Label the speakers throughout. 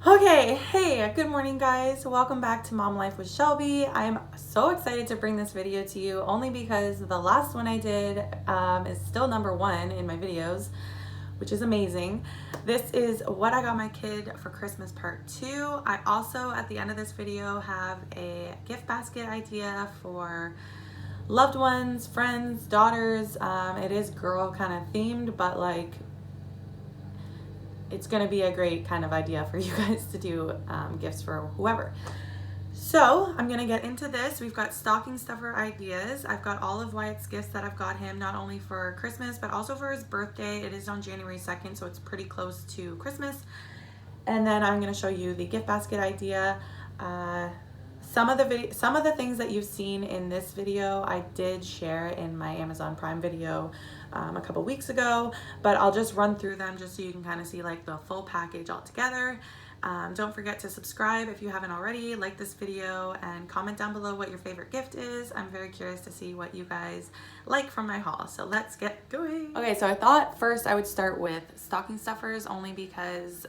Speaker 1: Okay, hey, good morning guys. Welcome back to Mom Life with Shelby. I'm so excited to bring this video to you only because the last one I did is still #1 in my videos, which is amazing. This is what I got my kid for Christmas part 2. I also, at the end of this video, have a gift basket idea for loved ones, friends, daughters. It is girl kind of themed, but like it's going to be a great kind of idea for you guys to do gifts for whoever. So I'm going to get into this. We've got stocking stuffer ideas. I've got all of Wyatt's gifts that I've got him, not only for Christmas, but also for his birthday. It is on January 2nd, so it's pretty close to Christmas. And then I'm going to show you the gift basket idea. Some of the things that you've seen in this video I did share in my Amazon Prime video a couple weeks ago, but I'll just run through them just so you can kind of see like the full package all together. Don't forget to subscribe if you haven't already, like this video, and comment down below what your favorite gift is. I'm very curious to see what you guys like from my haul, so let's get going. Okay, so I thought first I would start with stocking stuffers only because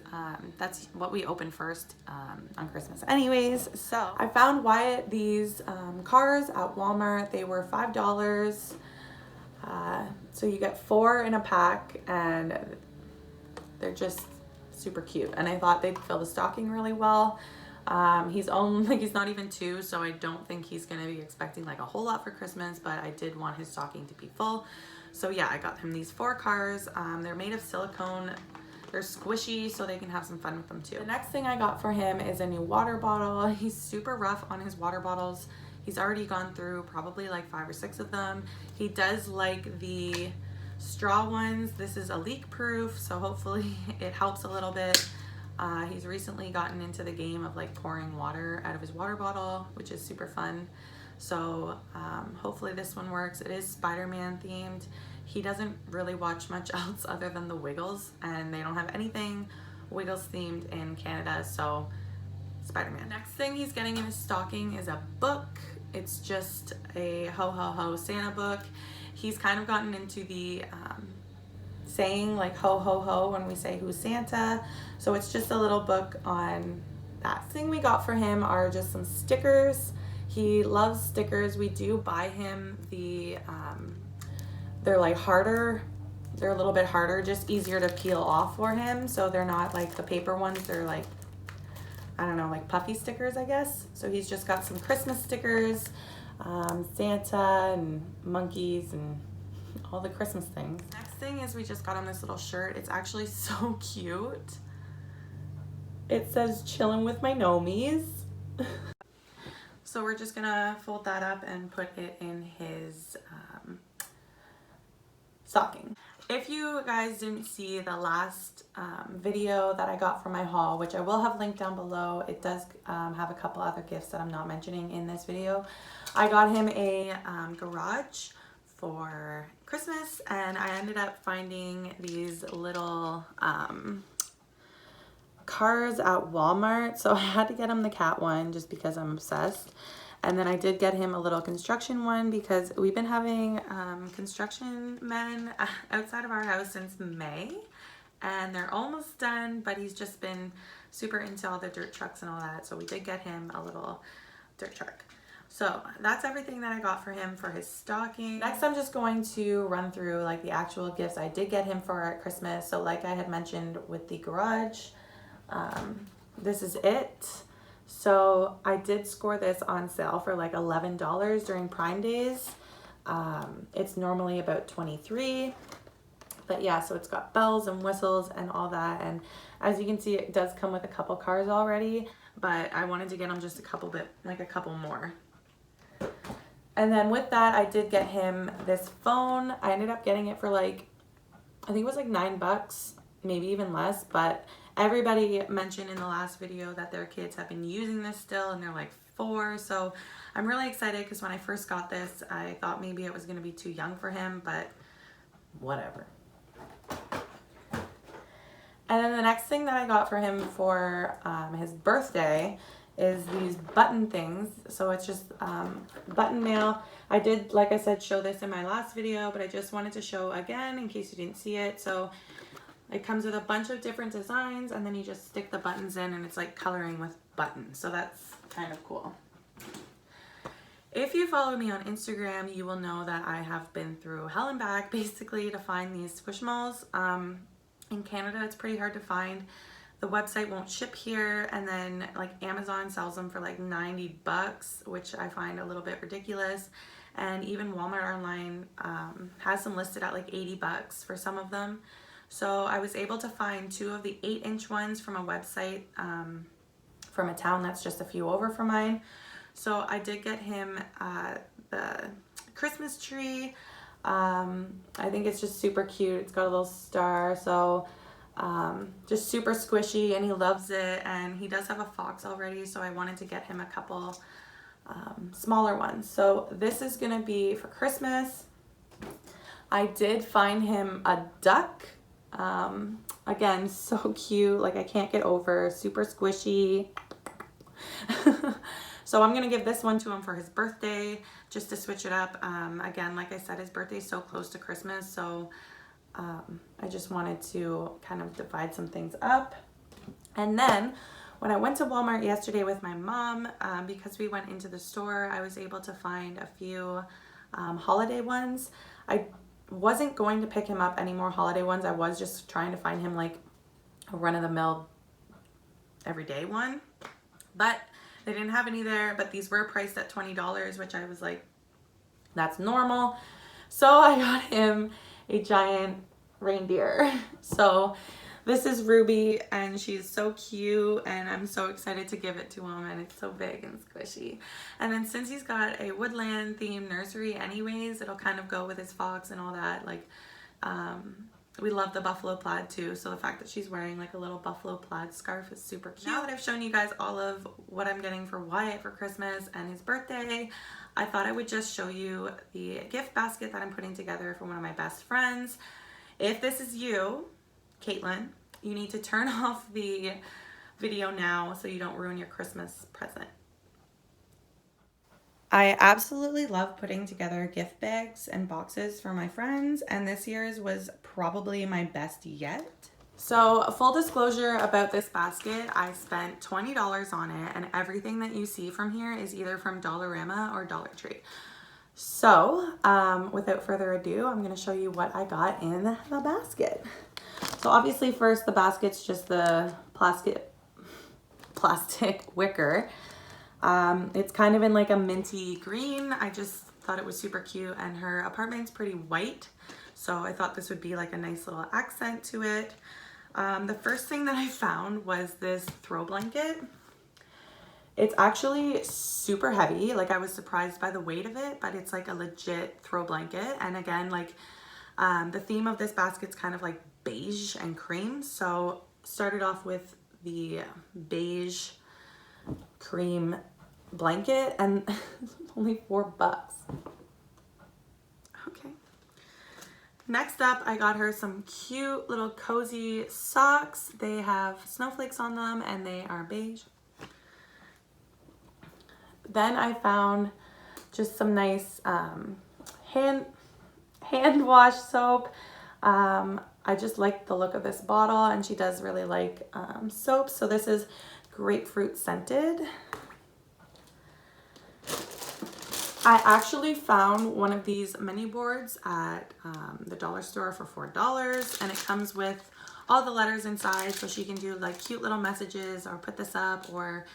Speaker 1: that's what we open first on Christmas anyways. So I found Wyatt these cars at Walmart. They were $5. So you get 4 in a pack and they're just super cute, and I thought they'd fill the stocking really well. He's not even 2, so I don't think he's gonna be expecting like a whole lot for Christmas, but I did want his stocking to be full. So yeah, I got him these 4 cars. They're made of silicone. They're squishy, so they can have some fun with them too. The next thing I got for him is a new water bottle. He's super rough on his water bottles. He's already gone through probably like 5 or 6 of them. He does like the straw ones. This is a leak proof, so hopefully it helps a little bit. He's recently gotten into the game of like pouring water out of his water bottle, which is super fun. So hopefully this one works. It is Spider-Man themed. He doesn't really watch much else other than the Wiggles, and they don't have anything Wiggles themed in Canada, so Spider-Man. Next thing he's getting in his stocking is a book. It's just a ho ho ho Santa book. He's kind of gotten into the saying like ho ho ho when we say who's Santa, so it's just a little book on that. Thing we got for him are just some stickers. He loves stickers. We do buy him the they're like harder, they're a little bit harder, just easier to peel off for him, so they're not like the paper ones. They're like, I don't know, like puffy stickers, I guess. So he's just got some Christmas stickers, Santa and monkeys and all the Christmas things. Next thing is we just got him this little shirt. It's actually so cute. It says chillin' with my nomies. So we're just gonna fold that up and put it in his stocking. If you guys didn't see the last video that I got from my haul, which I will have linked down below, it does have a couple other gifts that I'm not mentioning in this video. I got him a garage for Christmas, and I ended up finding these little cars at Walmart, so I had to get him the cat one just because I'm obsessed. And then I did get him a little construction one because we've been having construction men outside of our house since May, and they're almost done, but he's just been super into all the dirt trucks and all that, so we did get him a little dirt truck. So that's everything that I got for him for his stocking. Next, I'm just going to run through like the actual gifts I did get him for Christmas. So like I had mentioned with the garage, this is it. So I did score this on sale for like $11 during Prime Days. It's normally about $23, but yeah, so it's got bells and whistles and all that. And as you can see, it does come with a couple cars already, but I wanted to get him just a couple more. And then with that, I did get him this phone. I ended up getting it for like, I think it was like $9, maybe even less, but everybody mentioned in the last video that their kids have been using this still, and they're like 4. So I'm really excited because when I first got this, I thought maybe it was going to be too young for him, but whatever. And then the next thing that I got for him for his birthday is these button things. So it's just button mail. I did, like I said, show this in my last video, but I just wanted to show again in case you didn't see it. So It comes with a bunch of different designs, and then you just stick the buttons in, and it's like coloring with buttons. So that's kind of cool. If you follow me on Instagram, you will know that I have been through hell and back basically to find these Squishmallows. In Canada, it's pretty hard to find. The website won't ship here, and then like Amazon sells them for like 90 bucks, which I find a little bit ridiculous. And even Walmart online has them listed at like 80 bucks for some of them. So I was able to find 2 of the 8-inch ones from a website from a town that's just a few over from mine. So I did get him the Christmas tree. I think it's just super cute. It's got a little star, so just super squishy, and he loves it. And he does have a fox already, so I wanted to get him a couple smaller ones. So this is gonna be for Christmas. I did find him a duck. Again, so cute. Like, I can't get over, super squishy. So I'm gonna give this one to him for his birthday, just to switch it up. Again, like I said, his birthday is so close to Christmas, so I just wanted to kind of divide some things up. And then when I went to Walmart yesterday with my mom, because we went into the store, I was able to find a few holiday ones. I wasn't going to pick him up any more holiday ones. I was just trying to find him like a run-of-the-mill everyday one, but they didn't have any there. But these were priced at $20, which I was like, that's normal. So I got him a giant reindeer. So this is Ruby, and she's so cute, and I'm so excited to give it to him, and it's so big and squishy. And then since he's got a woodland themed nursery anyways, it'll kind of go with his fox and all that. Like, we love the buffalo plaid too, so the fact that she's wearing like a little buffalo plaid scarf is super cute. Now that I've shown you guys all of what I'm getting for Wyatt for Christmas and his birthday, I thought I would just show you the gift basket that I'm putting together for one of my best friends. If this is you, Caitlin, you need to turn off the video now so you don't ruin your Christmas present. I absolutely love putting together gift bags and boxes for my friends, and this year's was probably my best yet. So full disclosure about this basket, I spent $20 on it, and everything that you see from here is either from Dollarama or Dollar Tree. So without further ado, I'm going to show you what I got in the basket. So obviously first, the basket's just the plastic wicker. It's kind of in like a minty green. I just thought it was super cute, and her apartment's pretty white, so I thought this would be like a nice little accent to it. The first thing that I found was this throw blanket. It's actually super heavy. Like, I was surprised by the weight of it, but it's like a legit throw blanket. And again, like the theme of this basket's kind of like beige and cream, so started off with the beige cream blanket, and it's only $4. Okay. Next up, I got her some cute little cozy socks. They have snowflakes on them, and they are beige. Then I found just some nice hand wash soap. I just like the look of this bottle, and she does really like soap. So this is grapefruit scented. I actually found one of these mini boards at the dollar store for $4, and it comes with all the letters inside, so she can do like cute little messages or put this up or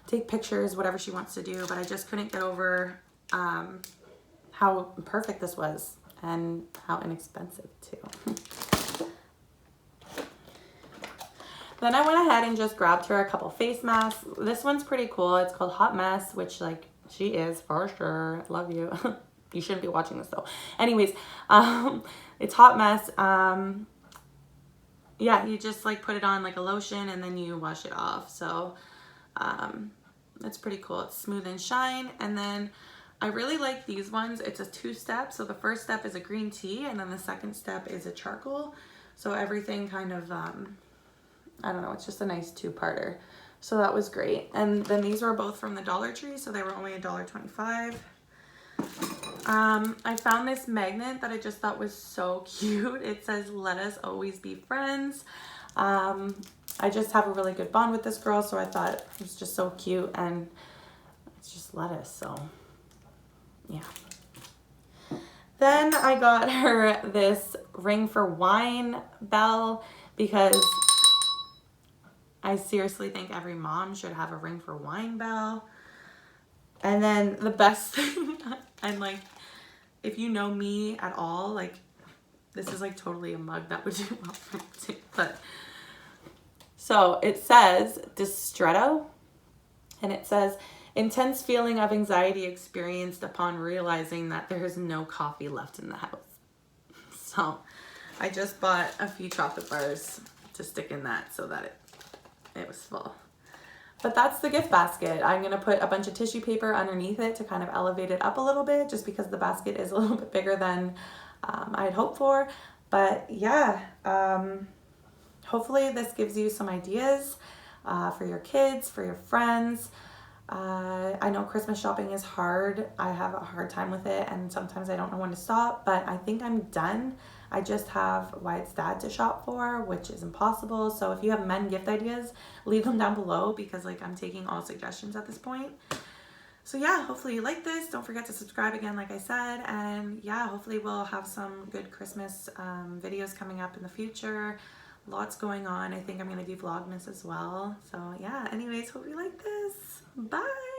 Speaker 1: take pictures, whatever she wants to do. But I just couldn't get over how perfect this was and how inexpensive too. Then I went ahead and just grabbed her a couple face masks. This one's pretty cool. It's called Hot Mess, which like she is for sure. Love you. You shouldn't be watching this though. Anyways, it's Hot Mess. Yeah, you just like put it on like a lotion and then you wash it off. So that's pretty cool. It's smooth and shine. And then I really like these ones. It's a 2-step. So the first step is a green tea, and then the second step is a charcoal. So everything kind of I don't know, it's just a nice 2-parter. So that was great. And then these were both from the Dollar Tree, so they were only $1.25. I found this magnet that I just thought was so cute. It says, "Let us always be friends." I just have a really good bond with this girl, so I thought it was just so cute, and it's just lettuce, so yeah. Then I got her this ring for wine bell because I seriously think every mom should have a ring for wine bell. And then the best thing, and like, if you know me at all, like, this is like totally a mug that would do well for me too. But so it says Distretto, and it says, "Intense feeling of anxiety experienced upon realizing that there is no coffee left in the house." So I just bought a few chocolate bars to stick in that so that it was full. But that's the gift basket. I'm going to put a bunch of tissue paper underneath it to kind of elevate it up a little bit, just because the basket is a little bit bigger than I had hoped for. But yeah, hopefully this gives you some ideas for your kids, for your friends. I know Christmas shopping is hard. I have a hard time with it, and sometimes I don't know when to stop, but I think I'm done. I just have Wyatt's dad to shop for, which is impossible. So if you have men gift ideas, leave them down below, because like I'm taking all suggestions at this point. So yeah, hopefully you like this. Don't forget to subscribe again, like I said. And yeah, hopefully we'll have some good Christmas videos coming up in the future. Lots going on. I think I'm going to do Vlogmas as well. So yeah, anyways, hope you like this. Bye.